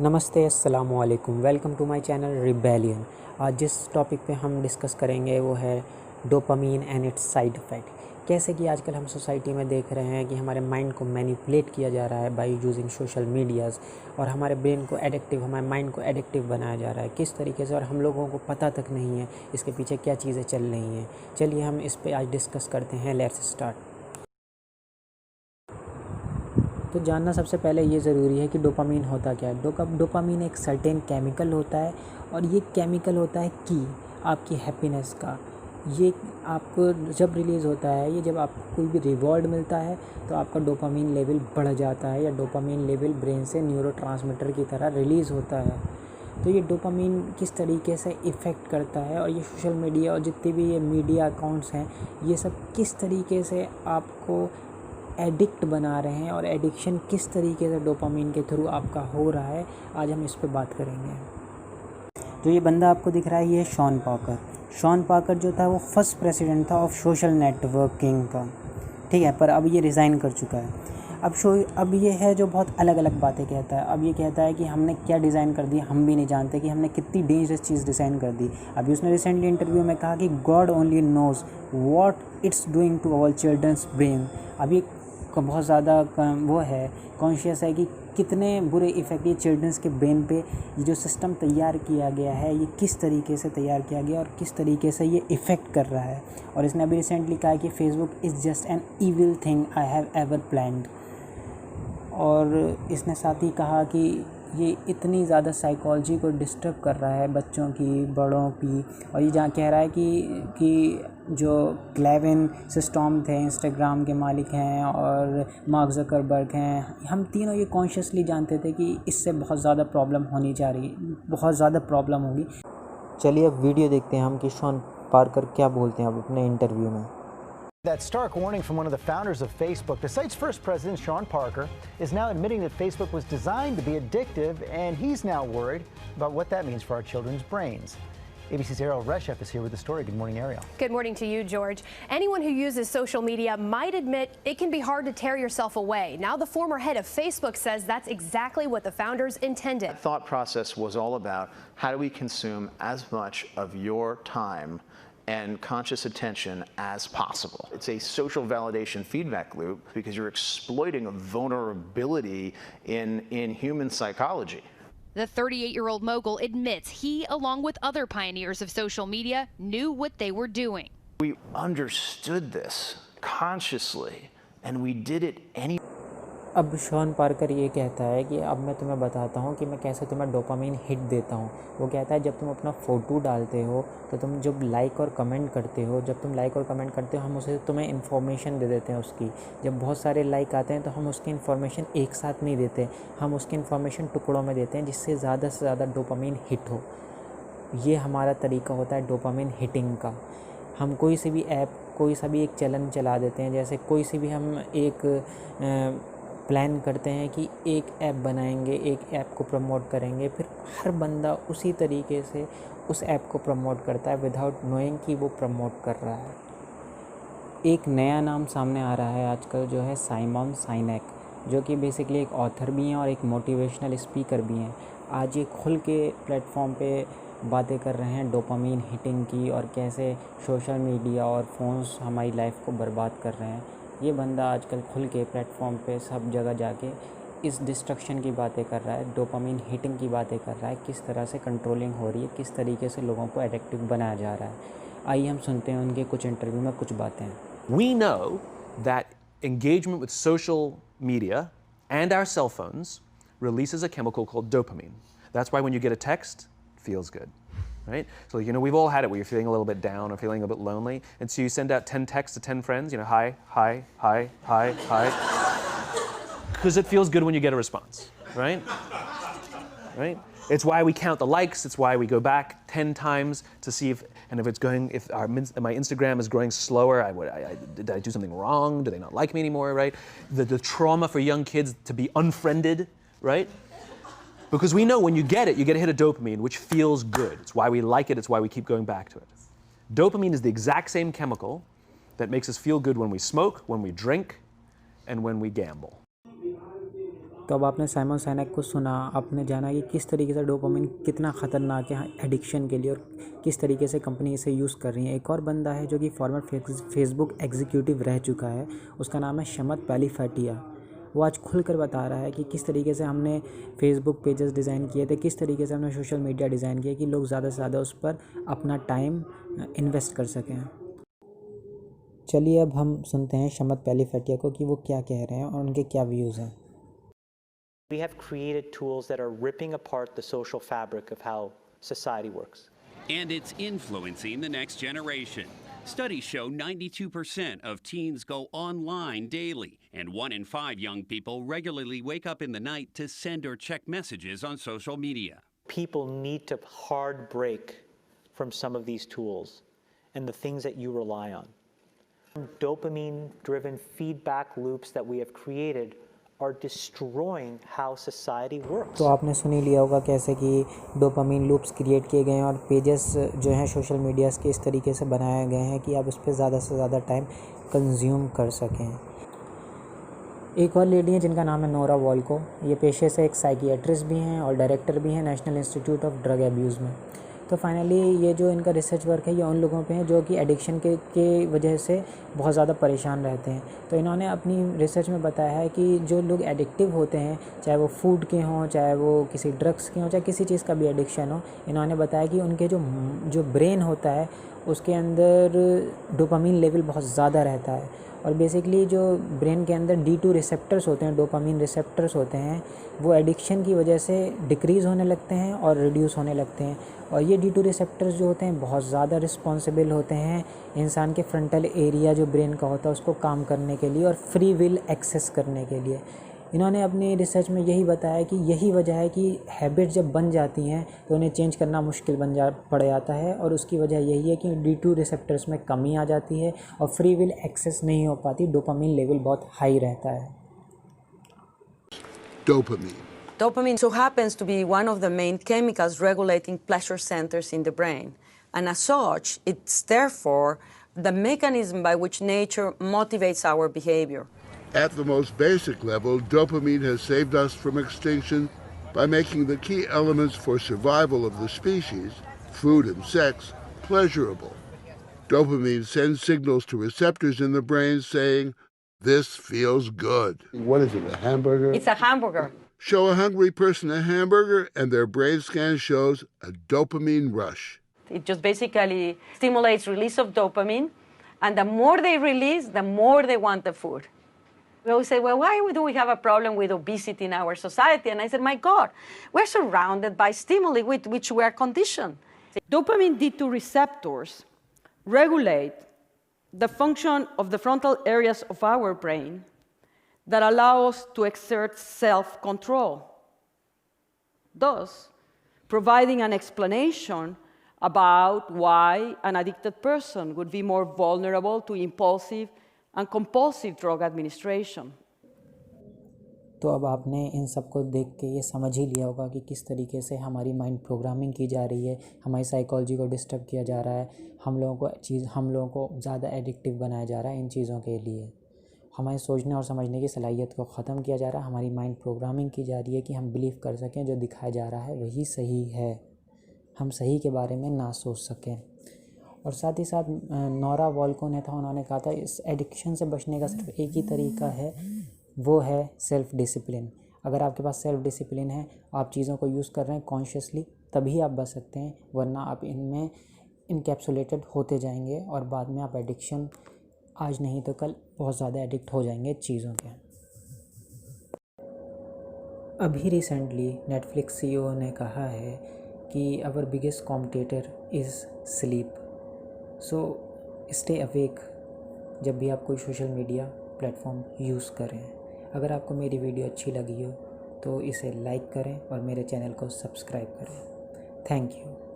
नमस्ते, अस्सलाम वालेकुम। Welcome to my channel Rebellion. आज जिस टॉपिक पे हम डिस्कस करेंगे वो है dopamine and its side effect. कैसे कि आजकल हम सोसाइटी में देख रहे हैं कि हमारे माइंड को मैनिपुलेट किया जा रहा है बाय यूजिंग सोशल मीडियाज़, और हमारे ब्रेन को एडिक्टिव, हमारे माइंड को एडिक्टिव बनाया जा रहा है किस तरीके से, और हम लोगों को पता तक नहीं है इसके पीछे क्या चीज़ें चल रही हैं। चलिए हम इस पे आज डिस्कस करते हैं। Let's start. तो जानना सबसे पहले ये ज़रूरी है कि डोपामीन होता क्या है। डोपामीन एक सर्टेन केमिकल होता है, और ये केमिकल होता है कि आपकी हैप्पीनेस का। ये आपको जब रिलीज़ होता है, ये जब आपको कोई भी रिवॉर्ड मिलता है तो आपका डोपामीन लेवल बढ़ जाता है, या डोपामीन लेवल ब्रेन से न्यूरोट्रांसमीटर की तरह रिलीज़ होता है। तो ये डोपामीन किस तरीके से इफ़ेक्ट करता है, और ये सोशल मीडिया और जितने भी ये मीडिया अकाउंट्स हैं, ये सब किस तरीके से आपको एडिक्ट बना रहे हैं, और एडिक्शन किस तरीके से डोपामीन के थ्रू आपका हो रहा है, आज हम इस पे बात करेंगे। तो ये बंदा आपको दिख रहा है, ये शॉन पाकर जो था वो फर्स्ट प्रेसिडेंट था ऑफ सोशल नेटवर्किंग का, ठीक है। पर अब ये रिज़ाइन कर चुका है। अब ये है जो बहुत अलग अलग बातें कहता है। अब ये कहता है कि हमने क्या डिज़ाइन कर दिया हम भी नहीं जानते, कि हमने कितनी डेंजरस चीज़ डिज़ाइन कर दी। अभी उसने रिसेंटली इंटरव्यू में कहा कि God only knows what it's doing to our children's brain. अभी बहुत ज़्यादा वो है, कॉन्शियस है कि कितने बुरे इफ़ेक्ट ये चिल्ड्रंस के ब्रेन पे, ये जो सिस्टम तैयार किया गया है ये किस तरीके से तैयार किया गया और किस तरीके से ये इफ़ेक्ट कर रहा है। और इसने अभी रिसेंटली कहा कि Facebook is just an evil thing I have ever planned. और इसने साथ ही कहा कि ये इतनी ज़्यादा साइकोलॉजी को डिस्टर्ब कर रहा है, बच्चों की, बड़ों की। और ये जहाँ कह रहा है कि जो ग्लेविन सिस्टम थे, इंस्टाग्राम के मालिक हैं, और मार्क ज़करबर्ग हैं, हम तीनों ये कॉन्शियसली जानते थे कि इससे बहुत ज़्यादा प्रॉब्लम होनी जा रही, बहुत ज़्यादा प्रॉब्लम होगी। चलिए अब वीडियो देखते हैं हम कि शॉन पार्कर क्या बोलते हैं अब अपने इंटरव्यू में। That stark warning from one of the founders of Facebook. The site's first president, Sean Parker, is now admitting that Facebook was designed to be addictive, and he's now worried about what that means for our children's brains. ABC's Ariel Reshef is here with the story. Good morning, Ariel. Good morning to you, George. Anyone who uses social media might admit it can be hard to tear yourself away. Now the former head of Facebook says that's exactly what the founders intended. The thought process was all about how do we consume as much of your time and conscious attention as possible. It's a social validation feedback loop because you're exploiting a vulnerability in human psychology. The 38-year-old mogul admits he, along with other pioneers of social media, knew what they were doing. We understood this consciously, and we did it anyway. अब Shawn Parker ये कहता है कि अब मैं तुम्हें बताता हूँ कि मैं कैसे तुम्हें डोपामीन हिट देता हूँ। वो कहता है जब तुम अपना फ़ोटो डालते हो तो तुम जब लाइक और कमेंट करते हो, हम उसे तुम्हें इन्फॉर्मेशन दे देते हैं उसकी। जब बहुत सारे लाइक आते हैं तो हम उसकी इन्फॉर्मेशन एक साथ नहीं देते, हम उसकी इन्फॉर्मेशन टुकड़ों में देते हैं जिससे ज़्यादा से ज़्यादा डोपामीन हिट हो। ये हमारा तरीका होता है डोपामीन हिटिंग का। हम कोई सी भी ऐप, कोई सा भी एक चैलेंज चला देते हैं। जैसे कोई सी भी हम एक प्लान करते हैं कि एक ऐप बनाएंगे, एक ऐप को प्रमोट करेंगे, फिर हर बंदा उसी तरीके से उस ऐप को प्रमोट करता है विदाउट नोइंग कि वो प्रमोट कर रहा है। एक नया नाम सामने आ रहा है आजकल, जो है साइमन साइनेक, जो कि बेसिकली एक ऑथर भी हैं और एक मोटिवेशनल स्पीकर भी हैं। आज ये खुल के प्लेटफॉर्म पे बातें कर रहे हैं डोपामीन हिटिंग की, और कैसे सोशल मीडिया और फ़ोन्स हमारी लाइफ को बर्बाद कर रहे हैं। ये बंदा आजकल खुल के प्लेटफॉर्म पे सब जगह जाके इस डिस्ट्रक्शन की बातें कर रहा है, डोपामीन हिटिंग की बातें कर रहा है, किस तरह से कंट्रोलिंग हो रही है, किस तरीके से लोगों को एडिक्टिव बनाया जा रहा है। आइए हम सुनते हैं उनके कुछ इंटरव्यू में कुछ बातें। We know that engagement with social media and our cell phones releases a chemical called dopamine. That's why when you get a text, it feels good. Right? So, we've all had it where you're feeling a little bit down or feeling a bit lonely. And so you send out 10 texts to 10 friends, hi, hi, hi, hi, hi. Because it feels good when you get a response, right? Right? It's why we count the likes. It's why we go back 10 times to see if my Instagram is growing slower, did I do something wrong? Do they not like me anymore, right? The trauma for young kids to be unfriended, right? Because we know when you get it, you get a hit of dopamine, which feels good. It's why we like it. It's why we keep going back to it. Dopamine is the exact same chemical that makes us feel good when we smoke, when we drink, and when we gamble. तो अब आपने Simon साइनेक को सुना, आपने जाना कि किस तरीके से डोपामिन कितना ख़तरनाक है एडिक्शन के लिए और किस तरीके से कंपनी इसे यूज़ कर रही है। एक और बंदा है जो कि फॉर्मर फेसबुक एग्जीक्यूटिव रह चुका है, उसका नाम है शमत पैलीफैटिया। वो आज खुलकर बता रहा है कि किस तरीके से हमने फेसबुक पेजेस डिज़ाइन किए थे, किस तरीके से हमने सोशल मीडिया डिज़ाइन किया कि लोग ज़्यादा से ज़्यादा उस पर अपना टाइम इन्वेस्ट कर सकें। चलिए अब हम सुनते हैं शमत पैलीफैटिया को कि वो क्या कह रहे हैं और उनके क्या व्यूज़ हैं। We have created tools that are ripping apart the social fabric of how society works. And it's influencing the next generation. Studies show 92% of teens go online daily, and 1 in 5 young people regularly wake up in the night to send or check messages on social media. People need to hard break from some of these tools and the things that you rely on. Dopamine-driven feedback loops that we have created are destroying how society works. तो आपने सुन ही लिया होगा कैसे कि dopamine loops create किए गए हैं और पेजेस जो हैं सोशल मीडियाज़ के इस तरीके से बनाए गए हैं कि आप उस पर ज़्यादा से ज़्यादा टाइम कंज्यूम कर सकें। एक और लेडी हैं जिनका नाम है नोरा वॉल्को। ये पेशे से एक साइकियाट्रिस्ट भी हैं और डायरेक्टर भी हैं national institute of drug abuse में। तो फाइनली ये जो इनका रिसर्च वर्क है ये उन लोगों पे है जो कि एडिक्शन के वजह से बहुत ज़्यादा परेशान रहते हैं। तो इन्होंने अपनी रिसर्च में बताया है कि जो लोग एडिक्टिव होते हैं, चाहे वो फूड के हों, चाहे वो किसी ड्रग्स के हों, चाहे किसी चीज़ का भी एडिक्शन हो, इन्होंने बताया कि उनके जो ब्रेन होता है उसके अंदर डोपामीन लेवल बहुत ज़्यादा रहता है। और बेसिकली जो ब्रेन के अंदर D2 रिसेप्टर्स होते हैं, डोपामीन रिसेप्टर्स होते हैं, वो एडिक्शन की वजह से डिक्रीज़ होने लगते हैं और रिड्यूस होने लगते हैं। और ये D2 रिसेप्टर्स जो होते हैं बहुत ज़्यादा रिस्पॉन्सिबल होते हैं इंसान के फ्रंटल एरिया जो ब्रेन का होता है उसको काम करने के लिए और फ्री विल एक्सेस करने के लिए। इन्होंने अपनी रिसर्च में यही बताया कि यही वजह है कि हैबिट जब बन जाती हैं तो उन्हें चेंज करना मुश्किल पड़ जाता है और उसकी वजह यही है कि D2 रिसेप्टर्स में कमी आ जाती है और फ्री विल एक्सेस नहीं हो पाती, डोपामीन लेवल बहुत हाई रहता है। Dopamine so happens to be one of the main chemicals regulating pleasure centers in the brain, and as such, it's therefore the mechanism by which nature motivates our behavior. At the most basic level, dopamine has saved us from extinction by making the key elements for survival of the species, food and sex, pleasurable. Dopamine sends signals to receptors in the brain saying, "This feels good." What is it, a hamburger? It's a hamburger. Show a hungry person a hamburger and their brain scan shows a dopamine rush. It just basically stimulates release of dopamine, and the more they release, the more they want the food. We always say, well, why do we have a problem with obesity in our society? And I said, my God, we're surrounded by stimuli with which we are conditioned. Dopamine D2 receptors regulate the function of the frontal areas of our brain that allow us to exert self-control, thus providing an explanation about why an addicted person would be more vulnerable to impulsive and compulsive drug administration. तो अब आपने इन सब को देख के ये समझ ही लिया होगा कि किस तरीके से हमारी माइंड प्रोग्रामिंग की जा रही है, हमारी साइकोलॉजी को डिस्टर्ब किया जा रहा है, हम लोगों को ज़्यादा एडिक्टिव बनाया जा रहा है इन चीज़ों के लिए। हमारे सोचने और समझने की सलाहियत को ख़त्म किया जा रहा है, हमारी माइंड प्रोग्रामिंग की जा रही है कि हम बिलीव कर सकें जो दिखाया जा रहा है वही सही है, हम सही के बारे में ना सोच सकें। और साथ ही साथ नोरा वॉल्को ने था, उन्होंने कहा था इस एडिक्शन से बचने का सिर्फ एक ही तरीका है, वो है सेल्फ़ डिसिप्लिन। अगर आपके पास सेल्फ़ डिसिप्लिन है, आप चीज़ों को यूज़ कर रहे हैं कॉन्शियसली, तभी आप बच सकते हैं, वरना आप इनमें इनकैप्सुलेटेड होते जाएंगे और बाद में आप एडिक्शन आज नहीं तो कल बहुत ज़्यादा एडिक्ट हो जाएंगे चीज़ों के। अभी रिसेंटली नेटफ्लिक्स CEO ने कहा है कि our biggest competitor is sleep, so stay awake जब भी आप कोई सोशल मीडिया प्लेटफॉर्म यूज़ करें। अगर आपको मेरी वीडियो अच्छी लगी हो तो इसे लाइक करें और मेरे चैनल को सब्सक्राइब करें। Thank you.